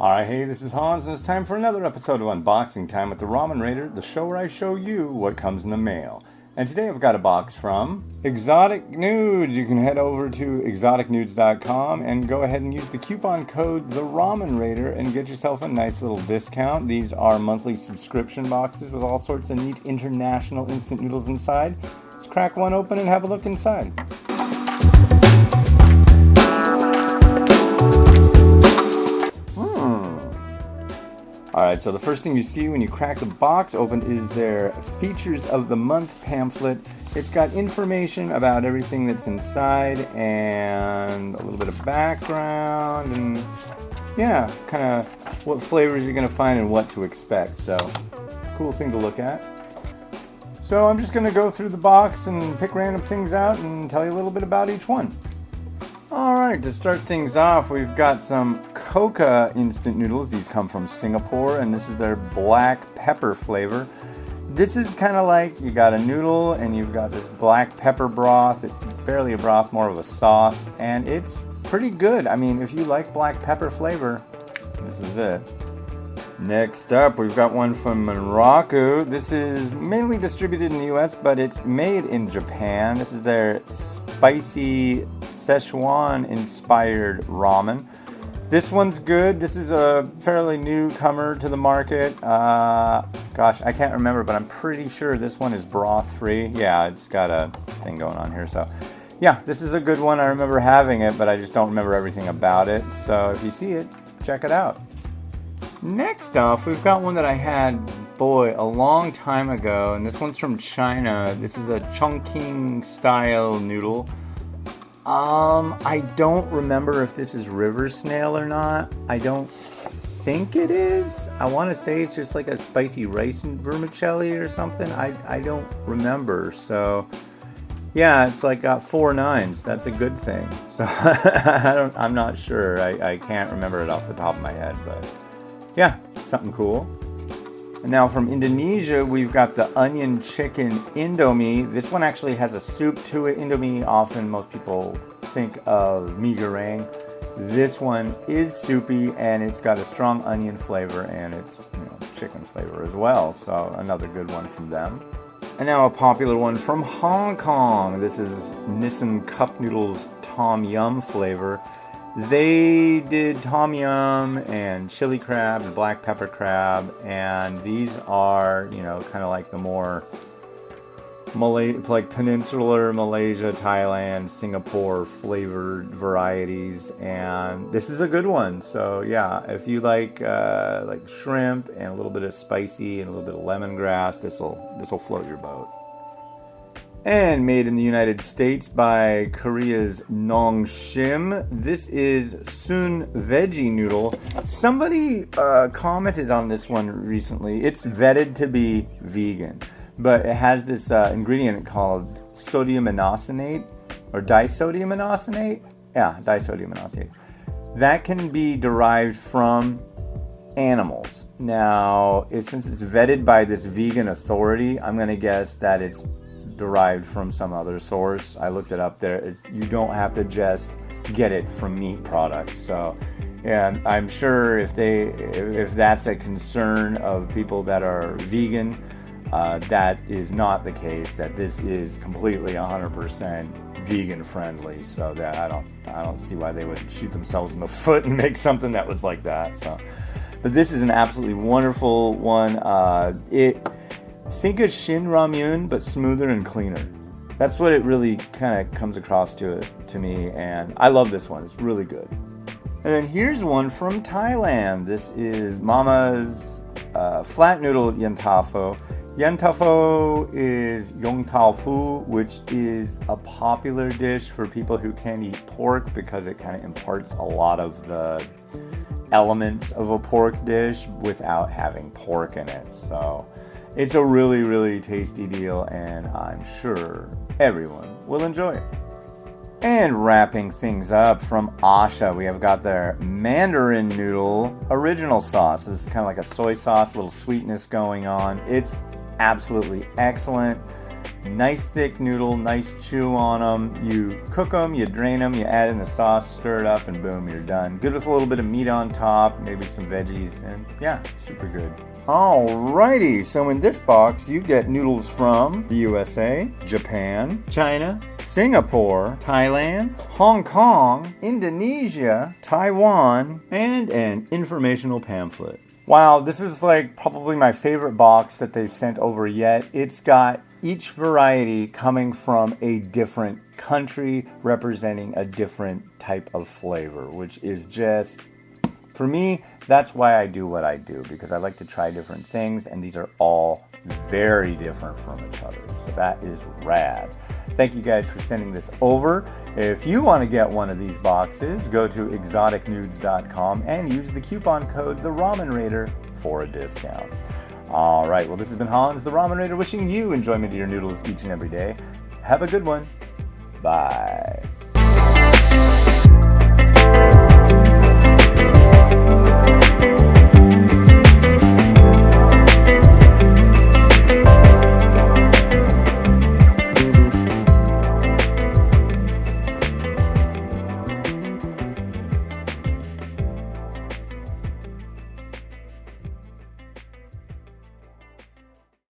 Alright, hey, this is Hans, and it's time for another episode of Unboxing Time with the Ramen Raider, the show where I show you what comes in the mail. And today I've got a box from Exotic Noods. You can head over to exoticnoods.com and go ahead and use the coupon code The Ramen Raider and get yourself a nice little discount. These are monthly subscription boxes with all sorts of neat international instant noodles inside. Let's crack one open and have a look inside. Alright, so the first thing you see when you crack the box open is their Features of the Month pamphlet. It's got information about everything that's inside and a little bit of background and yeah, kind of what flavors you're going to find and what to expect. So, cool thing to look at. So I'm just going to go through the box and pick random things out and tell you a little bit about each one. Alright, to start things off, we've got some Coca instant noodles. These come from Singapore, and this is their black pepper flavor. This is kind of like you got a noodle and you've got this black pepper broth. It's barely a broth, more of a sauce, and it's pretty good. I mean, if you like black pepper flavor, this is it. Next up, we've got one from Morocco. This is mainly distributed in the US, but it's made in Japan. This is their spicy Szechuan inspired ramen. This one's good. This is a fairly newcomer to the market. Gosh, I can't remember, but I'm pretty sure this one is broth free. Yeah, it's got a thing going on here. So yeah, this is a good one. I remember having it, but I just don't remember everything about it. So if you see it, check it out. Next off, we've got one that I had, a long time ago, and this one's from China. This is a Chongqing style noodle. I don't remember if this is river snail or not. I don't think it is. I want to say it's just like a spicy rice and vermicelli or something. I don't remember. So yeah, it's like got 4 9s. That's a good thing. So I'm not sure. I can't remember it off the top of my head, but yeah, something cool. And now from Indonesia, we've got the onion chicken Indomie. This one actually has a soup to it. Indomie, often most people think of mie goreng. This one is soupy, and it's got a strong onion flavor, and it's chicken flavor as well. So another good one from them. And now a popular one from Hong Kong. This is Nissan Cup Noodles Tom Yum flavor. They did tom yum and chili crab and black pepper crab, and these are, kind of like the more like peninsular Malaysia, Thailand, Singapore flavored varieties, and this is a good one. So yeah, if you like shrimp and a little bit of spicy and a little bit of lemongrass, this will float your boat. And made in the United States by Korea's Nongshim. This is Sun Veggie Noodle. Somebody commented on this one recently. It's vetted to be vegan, but it has this ingredient called sodium inosonate or disodium inosonate. Yeah, disodium inosonate. That can be derived from animals. Now, since it's vetted by this vegan authority, I'm going to guess that it's derived from some other source. I looked it up there. You don't have to just get it from meat products. So yeah, I'm sure if that's a concern of people that are vegan, that is not the case. That this is completely 100% vegan friendly. So that I don't see why they would shoot themselves in the foot and make something that was like that. So, but this is an absolutely wonderful one. Think of Shin Ramyun, but smoother and cleaner. That's what it really kind of comes across to me, and I love this one. It's really good. And then here's one from Thailand. This is Mama's flat noodle yantafo. Yantafo is yong tau fu, which is a popular dish for people who can't eat pork because it kind of imparts a lot of the elements of a pork dish without having pork in it. So it's a really, really tasty deal, and I'm sure everyone will enjoy it. And wrapping things up from Asha, we have got their Mandarin Noodle original sauce. This is kind of like a soy sauce, a little sweetness going on. It's absolutely excellent. Nice thick noodle, nice chew on them. You cook them, you drain them, you add in the sauce, stir it up, and boom, you're done. Good with a little bit of meat on top, maybe some veggies, and yeah, super good. Alrighty, so in this box you get noodles from the USA, Japan, China, Singapore, Thailand, Hong Kong, Indonesia, Taiwan, and an informational pamphlet. Wow, this is like probably my favorite box that they've sent over yet. It's got each variety coming from a different country representing a different type of flavor, which is just, for me, that's why I do what I do, because I like to try different things, and these are all very different from each other. So that is rad. Thank you guys for sending this over. If you want to get one of these boxes, go to exoticnoods.com and use the coupon code TheRamenRaider for a discount. All right, well, this has been Hans, the Ramen Raider, wishing you enjoyment of your noodles each and every day. Have a good one. Bye.